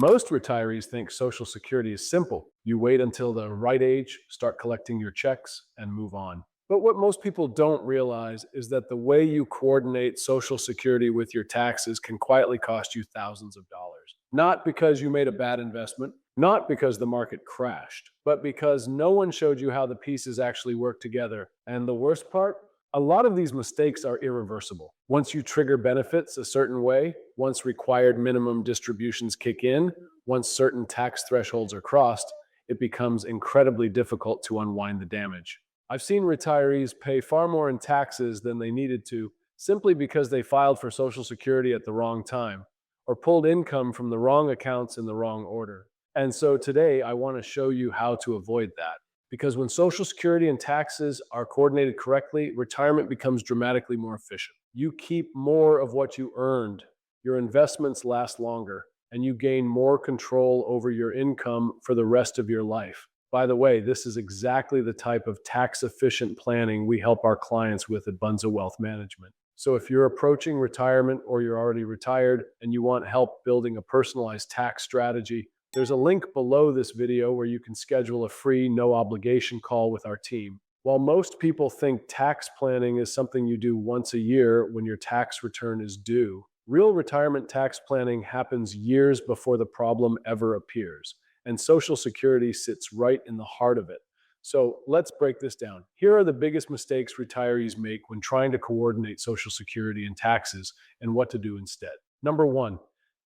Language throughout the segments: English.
Most retirees think Social Security is simple. You wait until the right age, start collecting your checks, and move on. But what most people don't realize is that the way you coordinate Social Security with your taxes can quietly cost you thousands of dollars. Not because you made a bad investment, not because the market crashed, but because no one showed you how the pieces actually work together. And the worst part? A lot of these mistakes are irreversible. Once you trigger benefits a certain way, once required minimum distributions kick in, once certain tax thresholds are crossed, it becomes incredibly difficult to unwind the damage. I've seen retirees pay far more in taxes than they needed to simply because they filed for Social Security at the wrong time or pulled income from the wrong accounts in the wrong order. And so today I want to show you how to avoid that. Because when Social Security and taxes are coordinated correctly, retirement becomes dramatically more efficient. You keep more of what you earned, your investments last longer, and you gain more control over your income for the rest of your life. By the way, this is exactly the type of tax efficient planning we help our clients with at Bunza Wealth Management. So if you're approaching retirement or you're already retired and you want help building a personalized tax strategy, there's a link below this video where you can schedule a free, no obligation call with our team. While most people think tax planning is something you do once a year when your tax return is due, real retirement tax planning happens years before the problem ever appears, and Social Security sits right in the heart of it. So let's break this down. Here are the biggest mistakes retirees make when trying to coordinate Social Security and taxes and what to do instead. Number one,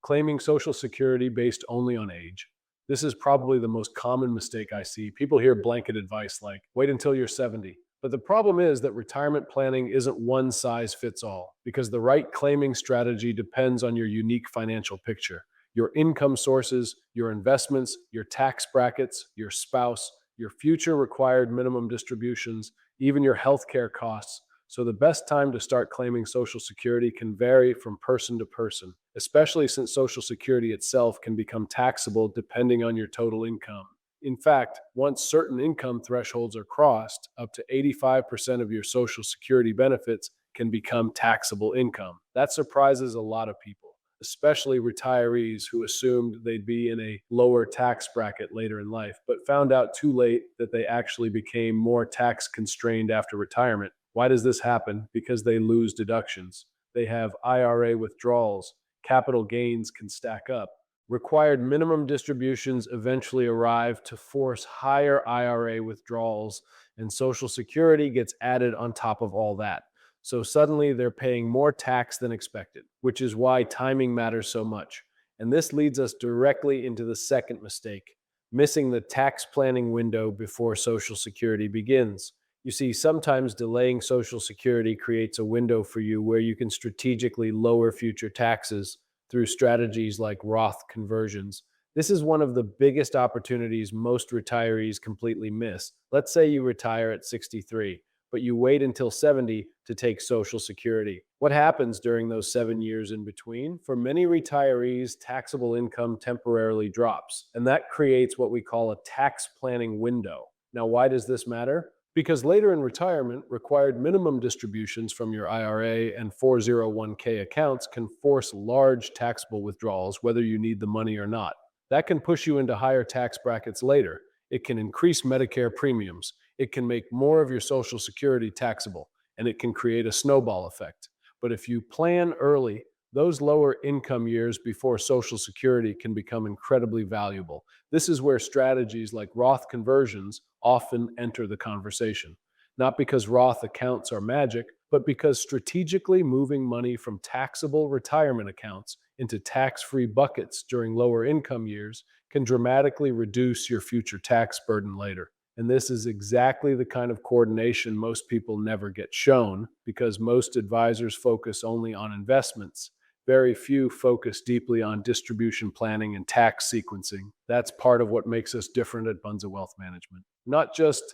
claiming Social Security based only on age. This is probably the most common mistake I see. People hear blanket advice like, wait until you're 70. But the problem is that retirement planning isn't one size fits all because the right claiming strategy depends on your unique financial picture, your income sources, your investments, your tax brackets, your spouse, your future required minimum distributions, even your healthcare costs. So the best time to start claiming Social Security can vary from person to person, especially since Social Security itself can become taxable depending on your total income. In fact, once certain income thresholds are crossed, up to 85% of your Social Security benefits can become taxable income. That surprises a lot of people, especially retirees who assumed they'd be in a lower tax bracket later in life, but found out too late that they actually became more tax constrained after retirement. Why does this happen? Because they lose deductions. They have IRA withdrawals. Capital gains can stack up. Required minimum distributions eventually arrive to force higher IRA withdrawals, and Social Security gets added on top of all that. So suddenly they're paying more tax than expected, which is why timing matters so much. And this leads us directly into the second mistake, missing the tax planning window before Social Security begins. You see, sometimes delaying Social Security creates a window for you where you can strategically lower future taxes through strategies like Roth conversions. This is one of the biggest opportunities most retirees completely miss. Let's say you retire at 63, but you wait until 70 to take Social Security. What happens during those 7 years in between? For many retirees, taxable income temporarily drops, and that creates what we call a tax planning window. Now, why does this matter? Because later in retirement, required minimum distributions from your IRA and 401k accounts can force large taxable withdrawals, whether you need the money or not. That can push you into higher tax brackets later. It can increase Medicare premiums. It can make more of your Social Security taxable, and it can create a snowball effect. But if you plan early, those lower income years before Social Security can become incredibly valuable. This is where strategies like Roth conversions often enter the conversation. Not because Roth accounts are magic, but because strategically moving money from taxable retirement accounts into tax-free buckets during lower income years can dramatically reduce your future tax burden later. And this is exactly the kind of coordination most people never get shown because most advisors focus only on investments. Very few focus deeply on distribution planning and tax sequencing. That's part of what makes us different at Bunza Wealth Management. Not just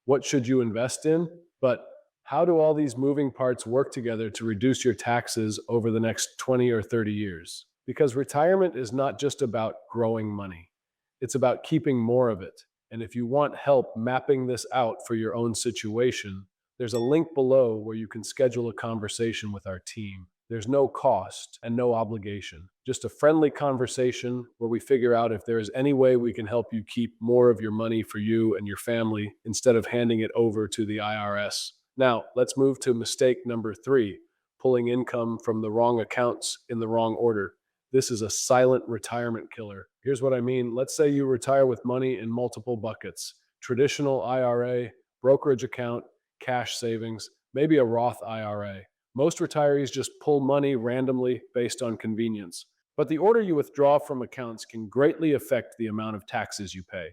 what should you invest in, but how do all these moving parts work together to reduce your taxes over the next 20 or 30 years? Because retirement is not just about growing money. It's about keeping more of it. And if you want help mapping this out for your own situation, there's a link below where you can schedule a conversation with our team. There's no cost and no obligation, just a friendly conversation where we figure out if there is any way we can help you keep more of your money for you and your family instead of handing it over to the IRS. Now, let's move to mistake number three: pulling income from the wrong accounts in the wrong order. This is a silent retirement killer. Here's what I mean. Let's say you retire with money in multiple buckets: traditional IRA, brokerage account, cash savings, maybe a Roth IRA. Most retirees just pull money randomly based on convenience. But the order you withdraw from accounts can greatly affect the amount of taxes you pay.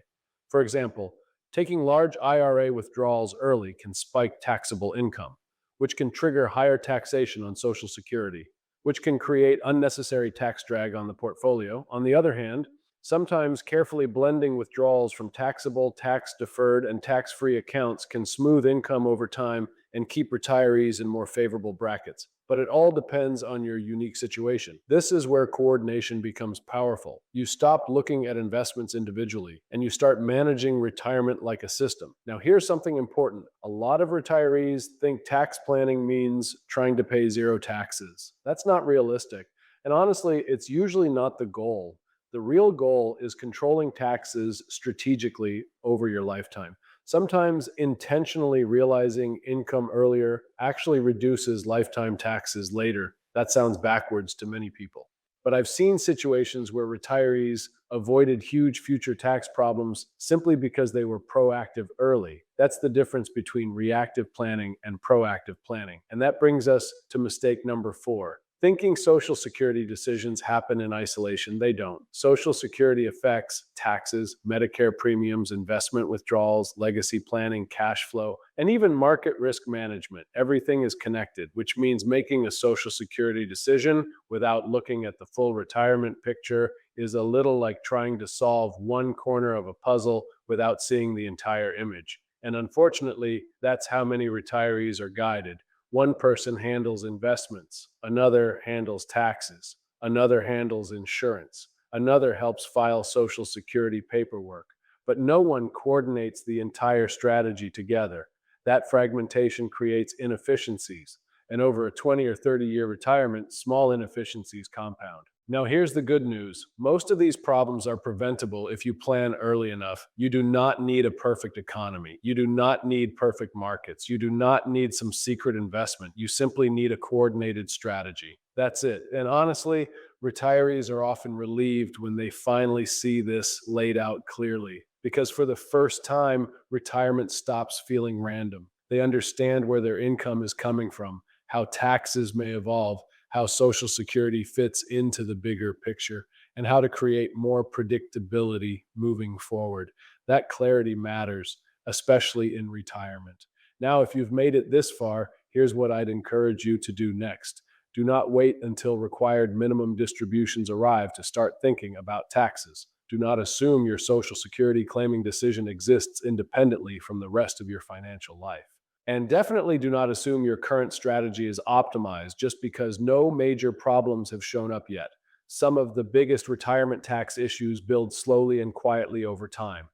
For example, taking large IRA withdrawals early can spike taxable income, which can trigger higher taxation on Social Security, which can create unnecessary tax drag on the portfolio. On the other hand, sometimes carefully blending withdrawals from taxable, tax deferred, and tax free accounts can smooth income over time and keep retirees in more favorable brackets. But it all depends on your unique situation. This is where coordination becomes powerful. You stop looking at investments individually and you start managing retirement like a system. Now, here's something important. A lot of retirees think tax planning means trying to pay zero taxes. That's not realistic. And honestly, it's usually not the goal. The real goal is controlling taxes strategically over your lifetime. Sometimes intentionally realizing income earlier actually reduces lifetime taxes later. That sounds backwards to many people. But I've seen situations where retirees avoided huge future tax problems simply because they were proactive early. That's the difference between reactive planning and proactive planning. And that brings us to mistake number four: thinking Social Security decisions happen in isolation. They don't. Social Security affects taxes, Medicare premiums, investment withdrawals, legacy planning, cash flow, and even market risk management. Everything is connected, which means making a Social Security decision without looking at the full retirement picture is a little like trying to solve one corner of a puzzle without seeing the entire image. And unfortunately, that's how many retirees are guided. One person handles investments, another handles taxes, another handles insurance, another helps file Social Security paperwork, but no one coordinates the entire strategy together. That fragmentation creates inefficiencies, and over a 20 or 30-year retirement, small inefficiencies compound. Now, here's the good news. Most of these problems are preventable if you plan early enough. You do not need a perfect economy. You do not need perfect markets. You do not need some secret investment. You simply need a coordinated strategy. That's it. And honestly, retirees are often relieved when they finally see this laid out clearly, because for the first time, retirement stops feeling random. They understand where their income is coming from, how taxes may evolve, how Social Security fits into the bigger picture, and how to create more predictability moving forward. That clarity matters, especially in retirement. Now, if you've made it this far, here's what I'd encourage you to do next. Do not wait until required minimum distributions arrive to start thinking about taxes. Do not assume your Social Security claiming decision exists independently from the rest of your financial life. And definitely do not assume your current strategy is optimized just because no major problems have shown up yet. Some of the biggest retirement tax issues build slowly and quietly over time.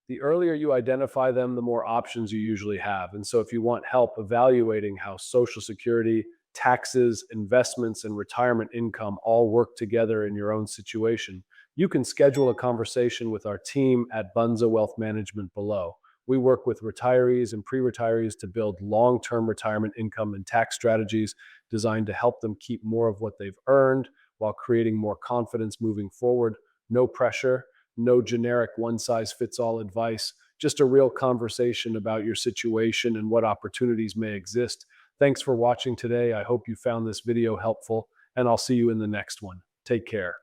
The earlier you identify them, the more options you usually have. And so, if you want help evaluating how Social Security, taxes, investments, and retirement income all work together in your own situation, you can schedule a conversation with our team at Bunza Wealth Management below. We work with retirees and pre retirees to build long term retirement income and tax strategies designed to help them keep more of what they've earned while creating more confidence moving forward. No pressure, no generic one size fits all advice, just a real conversation about your situation and what opportunities may exist. Thanks for watching today. I hope you found this video helpful, and I'll see you in the next one. Take care.